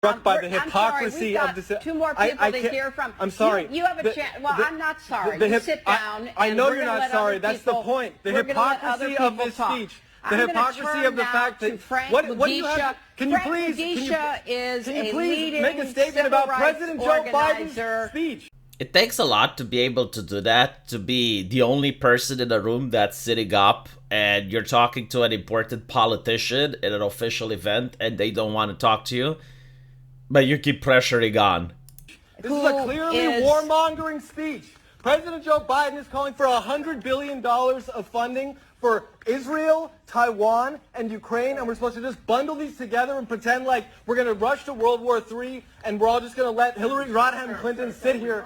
struck by the hypocrisy sorry, of this. Two more people to hear from. I'm sorry. You have a chance. Well, I'm not sorry. You sit down. I know you're not sorry. That's the point. The hypocrisy of this speech. The hypocrisy of the fact that what do you have? Can you please make a statement about President Joe Biden's speech? It takes a lot to be able to do that, to be the only person in a room that's sitting up and you're talking to an important politician in an official event and they don't want to talk to you, but you keep pressuring on. This is a clearly warmongering speech. President Joe Biden is calling for $100 billion of funding for Israel, Taiwan, and Ukraine, and we're supposed to just bundle these together and pretend like we're going to rush to World War III and we're all just going to let Hillary Rodham Clinton sit here.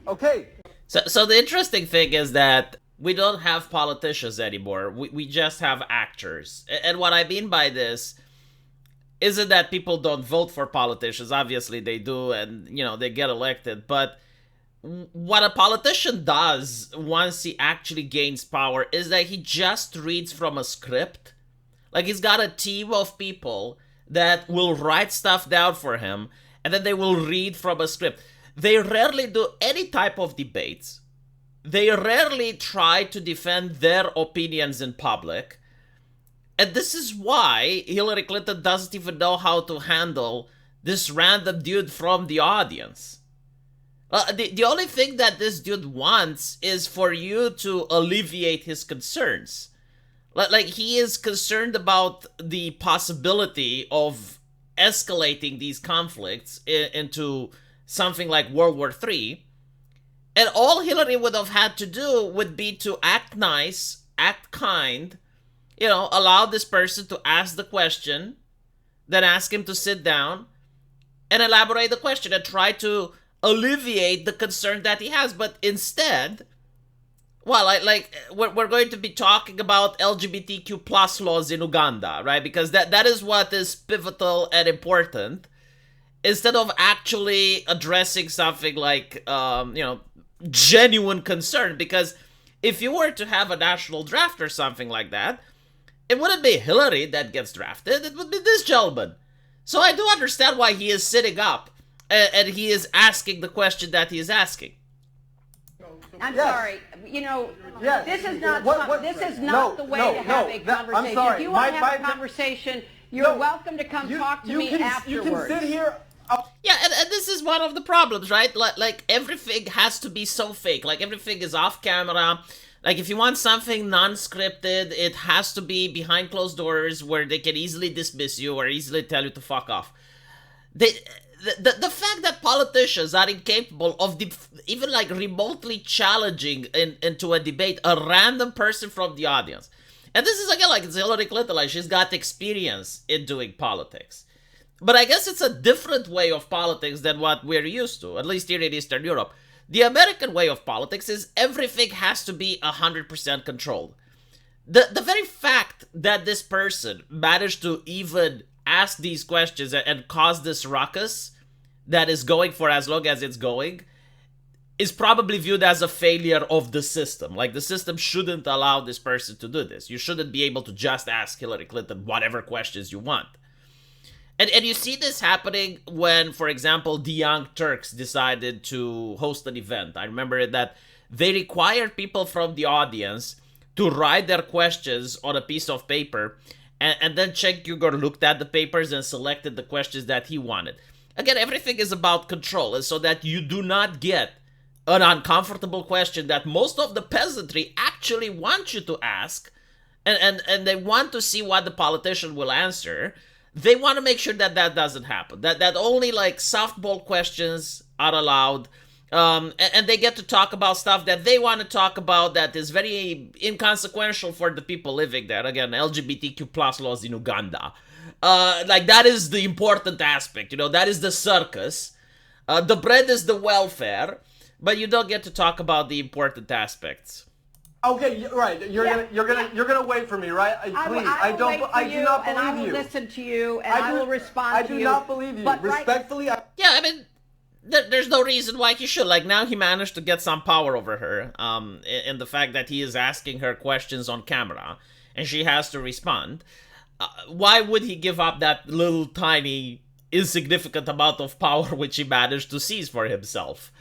Okay. So the interesting thing is that we don't have politicians anymore. We just have actors. And what I mean by this isn't that people don't vote for politicians. Obviously they do, and they get elected, but what a politician does once he actually gains power is that he just reads from a script. Like, he's got a team of people that will write stuff down for him, and then they will read from a script. They rarely do any type of debates. They rarely try to defend their opinions in public. And this is why Hillary Clinton doesn't even know how to handle this random dude from the audience. The only thing that this dude wants is for you to alleviate his concerns. Like, he is concerned about the possibility of escalating these conflicts into something like World War III. And all Hillary would have had to do would be to act nice, act kind, allow this person to ask the question, then ask him to sit down and elaborate the question and try to alleviate the concern that he has. But instead, we're going to be talking about LGBTQ plus laws in Uganda, right? Because that is what is pivotal and important, instead of actually addressing something like, genuine concern. Because if you were to have a national draft or something like that, it wouldn't be Hillary that gets drafted, it would be this gentleman. So I do understand why he is sitting up and he is asking the question that he is asking. I'm sorry. This is not the way to have a conversation. I'm sorry. If you want to have a conversation, you're welcome to come talk to me afterwards. You can sit here. Yeah, and this is one of the problems, right? Like everything has to be so fake. Like, everything is off camera. Like, if you want something non-scripted, it has to be behind closed doors where they can easily dismiss you or easily tell you to fuck off. The fact that politicians are incapable of even like remotely challenging into a debate a random person from the audience. And this is, again, like, it's Hillary Clinton, like, she's got experience in doing politics. But I guess it's a different way of politics than what we're used to, at least here in Eastern Europe. The American way of politics is everything has to be 100% controlled. The very fact that this person managed to even ask these questions and cause this ruckus that is going for as long as it's going is probably viewed as a failure of the system. Like, the system shouldn't allow this person to do this. You shouldn't be able to just ask Hillary Clinton whatever questions you want. And you see this happening when, for example, the Young Turks decided to host an event. I remember that they required people from the audience to write their questions on a piece of paper, and then Cenk Uygur looked at the papers and selected the questions that he wanted. Again, everything is about control, and so that you do not get an uncomfortable question that most of the peasantry actually want you to ask, and they want to see what the politician will answer. They want to make sure that that doesn't happen. That only, like, softball questions are allowed. And they get to talk about stuff that they want to talk about that is very inconsequential for the people living there. Again, LGBTQ plus laws in Uganda. That is the important aspect. That is the circus. The bread is the welfare. But you don't get to talk about the important aspects. Okay, right. You're gonna wait for me, right? Please, I do not believe you. I will listen to you, and I will respond to you. I do not believe you. Respectfully, there's no reason why he should. Like, now he managed to get some power over her, in the fact that he is asking her questions on camera, and she has to respond. Why would he give up that little tiny insignificant amount of power which he managed to seize for himself.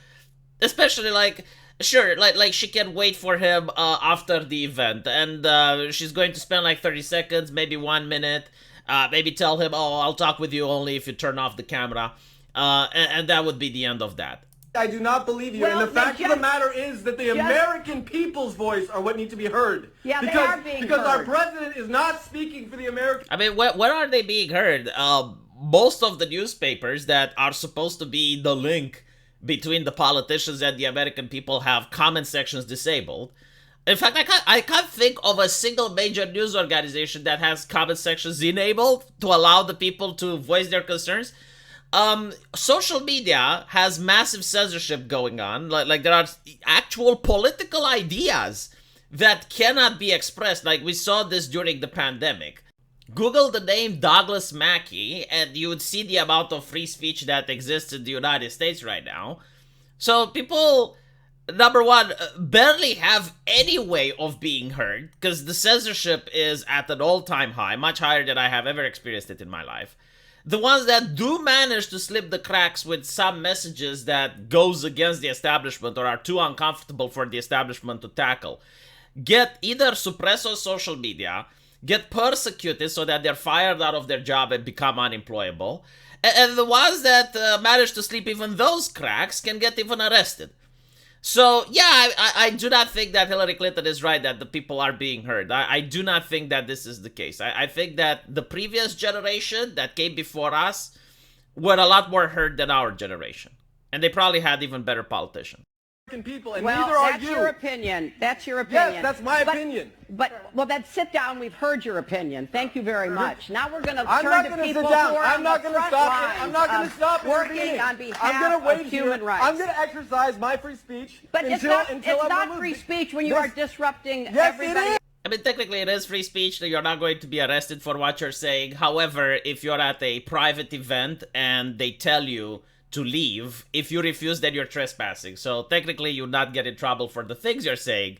Especially, like, sure, like she can wait for him after the event, and she's going to spend like 30 seconds, maybe 1 minute, maybe tell him, oh, I'll talk with you only if you turn off the camera, and that would be the end of that. I do not believe you, well, and the fact of the matter is that the American people's voice are what need to be heard. Yeah, they are being because heard. Our president is not speaking for the American. I mean, where are they being heard? Most of the newspapers that are supposed to be the link between the politicians and the American people have comment sections disabled. In fact, I can't think of a single major news organization that has comment sections enabled to allow the people to voice their concerns. Social media has massive censorship going on. Like there are actual political ideas that cannot be expressed. Like we saw this during the pandemic. Google the name Douglas Mackey, and you would see the amount of free speech that exists in the United States right now. So people, number one, barely have any way of being heard, because the censorship is at an all-time high, much higher than I have ever experienced it in my life. The ones that do manage to slip the cracks with some messages that goes against the establishment or are too uncomfortable for the establishment to tackle get either suppressed on social media, get persecuted so that they're fired out of their job and become unemployable, and the ones that manage to slip even those cracks can get even arrested. So, yeah, I do not think that Hillary Clinton is right that the people are being heard. I do not think that this is the case. I think that the previous generation that came before us were a lot more heard than our generation. And they probably had even better politicians. People, and well, neither are that's you. your opinion. That's your opinion. Yes, that's my opinion. Well, then sit down. We've heard your opinion. Thank you very much. Now we're going to I'm turn not to going to people sit down. who are I'm on not the going to front stop. lines I'm not going to stop working on behalf of human rights. I'm going to exercise my free speech. But until it's not free speech when you are disrupting everybody. It is. I mean, technically it is free speech. You're not going to be arrested for what you're saying. However, if you're at a private event and they tell you to leave, if you refuse, then you're trespassing. So technically you'll not get in trouble for the things you're saying,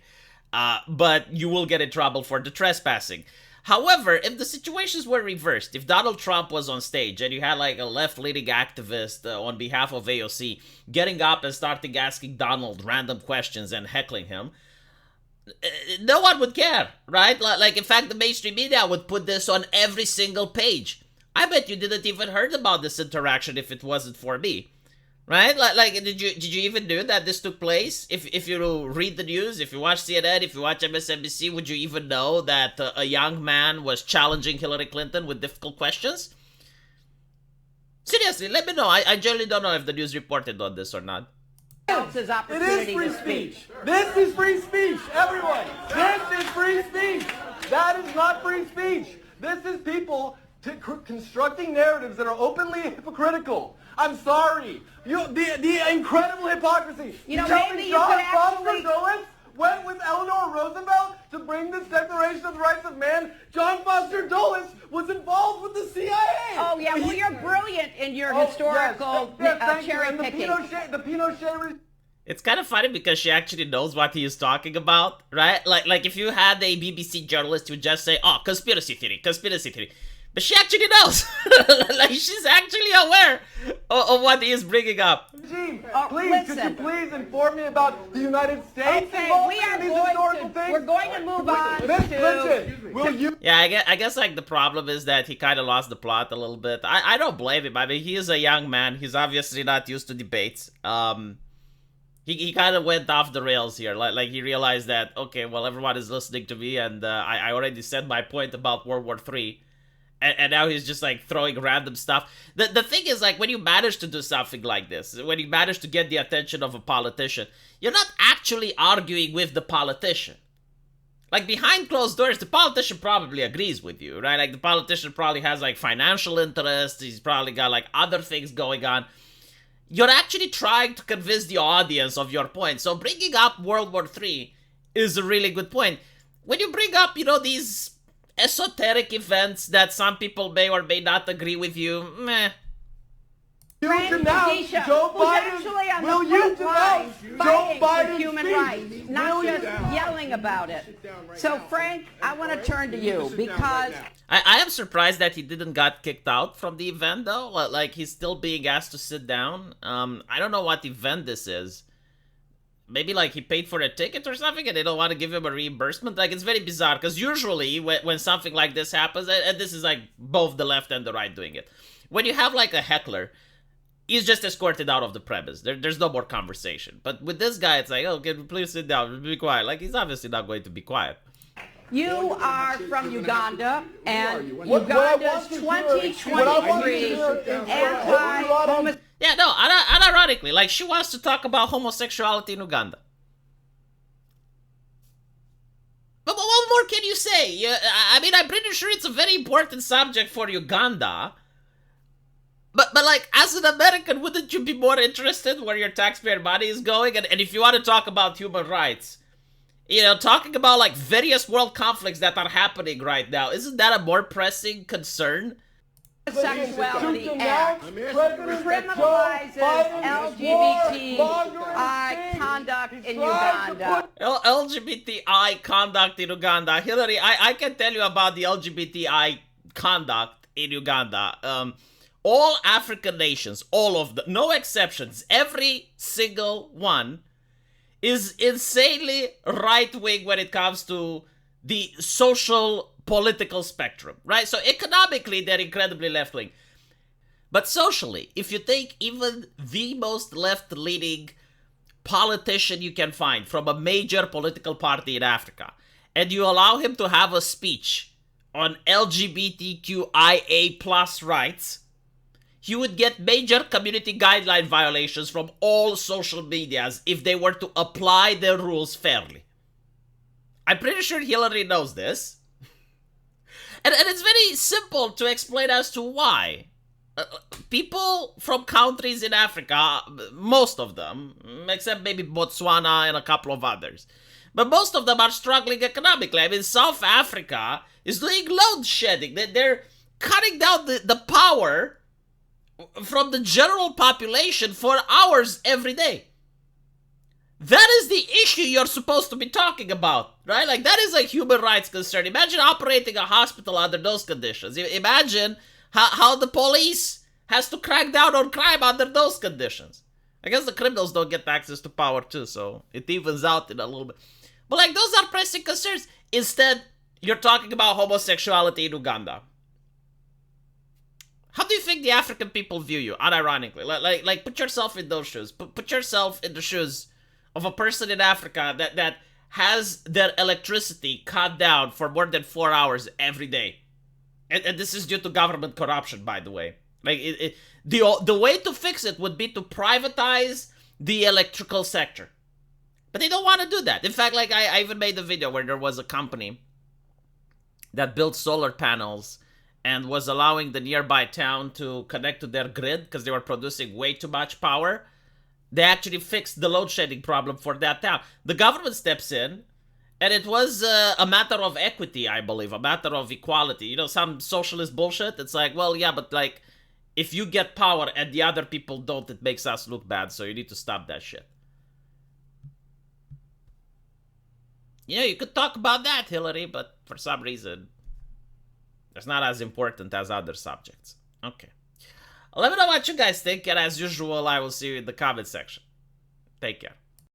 but you will get in trouble for the trespassing. However, if the situations were reversed, if Donald Trump was on stage and you had like a left-leaning activist on behalf of AOC getting up and starting asking Donald random questions and heckling him, no one would care, right? Like, in fact, the mainstream media would put this on every single page. I bet you didn't even heard about this interaction if it wasn't for me, right? Like, did you even know that this took place? If you read the news, if you watch CNN, if you watch MSNBC, would you even know that a young man was challenging Hillary Clinton with difficult questions? Seriously, let me know. I generally don't know if the news reported on this or not. It is free speech. This is free speech, everyone. This is free speech. That is not free speech. This is people constructing narratives that are openly hypocritical. I'm sorry. The incredible hypocrisy. You know, John maybe you could actually... Dulles went with Eleanor Roosevelt to bring this Declaration of the Rights of Man. John Foster Dulles was involved with the CIA. Oh, yeah. Well, you're brilliant in your historical cherry picking. The Pinochet... It's kind of funny because she actually knows what he is talking about, right? Like if you had a BBC journalist who would just say, oh, conspiracy theory, conspiracy theory. But she actually knows. Like, she's actually aware of what he is bringing up. Gene, could you please inform me about the United States? Okay, we're going to move on to... Yeah, I guess like the problem is that he kind of lost the plot a little bit. I don't blame him. I mean, he is a young man. He's obviously not used to debates. He kind of went off the rails here. Like he realized that, okay, well, everyone is listening to me, and I already said my point about World War III. And now he's just like throwing random stuff. The thing is, like, when you manage to do something like this, when you manage to get the attention of a politician, you're not actually arguing with the politician. Like, behind closed doors, the politician probably agrees with you, right? Like, the politician probably has like financial interests. He's probably got like other things going on. You're actually trying to convince the audience of your point. So bringing up World War III is a really good point. When you bring up, these esoteric events that some people may or may not agree with you, meh. Will you denounce Joe Biden's human rights, not just yelling about it? So, Frank, I want to turn to you because I am surprised that he didn't got kicked out from the event, though. Like, he's still being asked to sit down. I don't know what event this is. Maybe, like, he paid for a ticket or something and they don't want to give him a reimbursement. Like, it's very bizarre, because usually when something like this happens, and this is, like, both the left and the right doing it, when you have, like, a heckler, he's just escorted out of the premise. There's no more conversation. But with this guy, it's like, oh, okay, please sit down, be quiet. Like, he's obviously not going to be quiet. You are from Uganda, and Uganda's 2023 anti-homosexuality. Yeah, no, unironically, like, she wants to talk about homosexuality in Uganda. But what more can you say? I mean, I'm pretty sure it's a very important subject for Uganda. But like, as an American, wouldn't you be more interested where your taxpayer money is going? And if you want to talk about human rights, you know, talking about, like, various world conflicts that are happening right now, isn't that a more pressing concern? Sexuality Act criminalizes LGBTI conduct in Uganda. LGBTI conduct in Uganda. Hillary, I can tell you about the LGBTI conduct in Uganda. All African nations, all of them, no exceptions, every single one is insanely right-wing when it comes to the social political spectrum, right? So economically, they're incredibly left-wing. But socially, if you take even the most left-leaning politician you can find from a major political party in Africa, and you allow him to have a speech on LGBTQIA plus rights, you would get major community guideline violations from all social medias if they were to apply their rules fairly. I'm pretty sure Hillary knows this. And it's very simple to explain as to why. People from countries in Africa, most of them, except maybe Botswana and a couple of others, but most of them are struggling economically. I mean, South Africa is doing load shedding. They're cutting down the power from the general population for hours every day. That is the issue you're supposed to be talking about, right? Like, that is a human rights concern. Imagine operating a hospital under those conditions. Imagine how the police has to crack down on crime under those conditions. I guess the criminals don't get access to power too, so it evens out in a little bit. But, like, those are pressing concerns. Instead, you're talking about homosexuality in Uganda. How do you think the African people view you, unironically? Like put yourself in those shoes. Put yourself in the shoes of a person in Africa that has their electricity cut down for more than 4 hours every day. And this is due to government corruption, by the way. Like, the way to fix it would be to privatize the electrical sector. But they don't want to do that. In fact, like, I even made a video where there was a company that built solar panels and was allowing the nearby town to connect to their grid because they were producing way too much power. They actually fixed the load shedding problem for that town. The government steps in, and it was a matter of equity, I believe, a matter of equality. You know, some socialist bullshit. It's like, well, yeah, but, like, if you get power and the other people don't, it makes us look bad, so you need to stop that shit. You know, you could talk about that, Hillary, but for some reason, it's not as important as other subjects. Okay. Let me know what you guys think, and as usual, I will see you in the comment section. Take care.